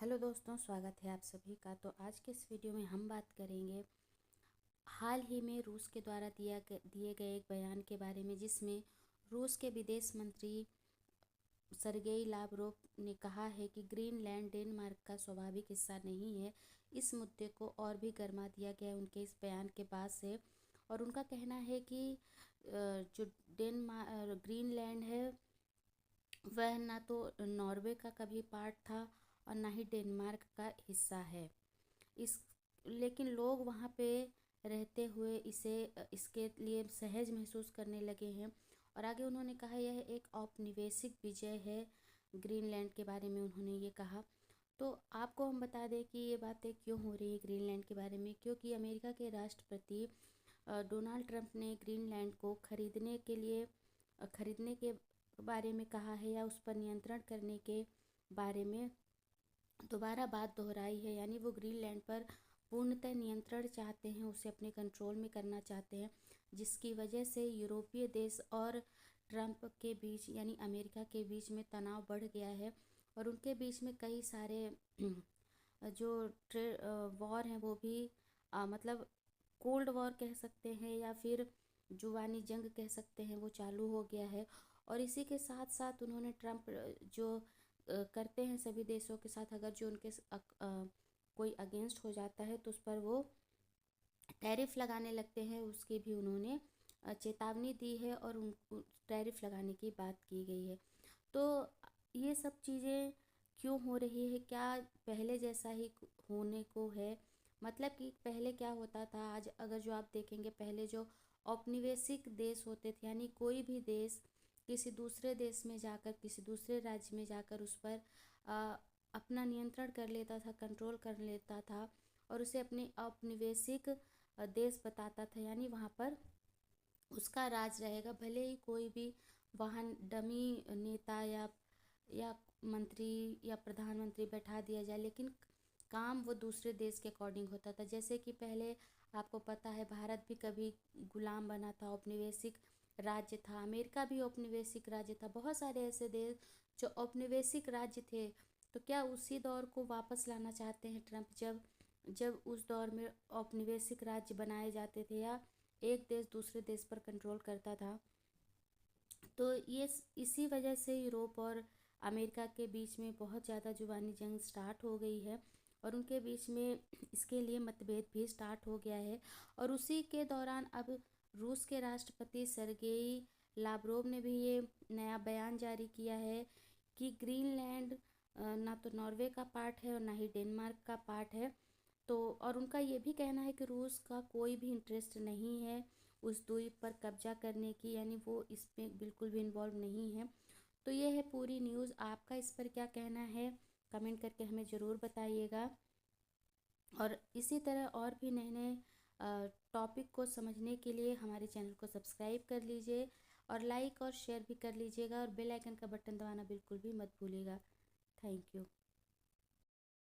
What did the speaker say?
Hello दोस्तों, स्वागत है आप सभी का। तो आज के इस वीडियो में हम बात करेंगे हाल ही में रूस के द्वारा दिए गए एक बयान के बारे में, जिसमें रूस के विदेश मंत्री सरगेई लावरोव ने कहा है कि ग्रीनलैंड डेनमार्क का स्वाभाविक हिस्सा नहीं है। इस मुद्दे को और भी गर्मा दिया गया है उनके इस बयान के बाद से। और उनका कहना है कि जो ग्रीनलैंड है वह ना तो नॉर्वे का कभी पार्ट था और ना ही डेनमार्क का हिस्सा है। इस लेकिन लोग वहाँ पे रहते हुए इसके लिए सहज महसूस करने लगे हैं। और आगे उन्होंने कहा यह एक औपनिवेशिक विजय है। ग्रीनलैंड के बारे में उन्होंने ये कहा। तो आपको हम बता दें कि ये बातें क्यों हो रही है ग्रीनलैंड के बारे में, क्योंकि अमेरिका के राष्ट्रपति डोनाल्ड ट्रंप ने ग्रीनलैंड को खरीदने के बारे में कहा है, या उस पर नियंत्रण करने के बारे में दोबारा बात दोहराई है। यानी वो ग्रीनलैंड पर पूर्णतः नियंत्रण चाहते हैं, उसे अपने कंट्रोल में करना चाहते हैं, जिसकी वजह से यूरोपीय देश और ट्रंप के बीच यानी अमेरिका के बीच में तनाव बढ़ गया है। और उनके बीच में कई सारे जो वॉर हैं वो भी मतलब कोल्ड वॉर कह सकते हैं या फिर जुबानी जंग कह सकते हैं, वो चालू हो गया है। और इसी के साथ साथ उन्होंने ट्रंप जो करते हैं सभी देशों के साथ, अगर जो उनके कोई अगेंस्ट हो जाता है तो उस पर वो टैरिफ लगाने लगते हैं, उसकी भी उन्होंने चेतावनी दी है और उन टैरिफ लगाने की बात की गई है। तो ये सब चीज़ें क्यों हो रही है? क्या पहले जैसा ही होने को है? मतलब कि पहले क्या होता था, आज अगर जो आप देखेंगे, पहले जो औपनिवेशिक देश होते थे, यानी कोई भी देश किसी दूसरे देश में जाकर, किसी दूसरे राज्य में जाकर उस पर अपना नियंत्रण कर लेता था, कंट्रोल कर लेता था और उसे अपने औपनिवेशिक देश बताता था। यानी वहाँ पर उसका राज रहेगा, भले ही कोई भी वहाँ डमी नेता या मंत्री या प्रधानमंत्री बैठा दिया जाए, लेकिन काम वो दूसरे देश के अकॉर्डिंग होता था। जैसे कि पहले आपको पता है भारत भी कभी गुलाम बना था, औपनिवेशिक राज्य था। अमेरिका भी औपनिवेशिक राज्य था। बहुत सारे ऐसे देश जो औपनिवेशिक राज्य थे। तो क्या उसी दौर को वापस लाना चाहते हैं ट्रंप, जब जब उस दौर में औपनिवेशिक राज्य बनाए जाते थे या एक देश दूसरे देश पर कंट्रोल करता था? तो ये इसी वजह से यूरोप और अमेरिका के बीच में बहुत ज़्यादा जुबानी जंग स्टार्ट हो गई है और उनके बीच में इसके लिए मतभेद भी स्टार्ट हो गया है। और उसी के दौरान अब रूस के राष्ट्रपति सरगेई लावरोव ने भी ये नया बयान जारी किया है कि ग्रीनलैंड ना तो नॉर्वे का पार्ट है और ना ही डेनमार्क का पार्ट है। तो और उनका ये भी कहना है कि रूस का कोई भी इंटरेस्ट नहीं है उस द्वीप पर कब्जा करने की, यानी वो इसमें बिल्कुल भी इन्वॉल्व नहीं है। तो ये है पूरी न्यूज़। आपका इस पर क्या कहना है? कमेंट करके हमें ज़रूर बताइएगा। और इसी तरह और भी नए नए टॉपिक को समझने के लिए हमारे चैनल को सब्सक्राइब कर लीजिए और लाइक और शेयर भी कर लीजिएगा और बेल आइकन का बटन दबाना बिल्कुल भी मत भूलिएगा। Thank you.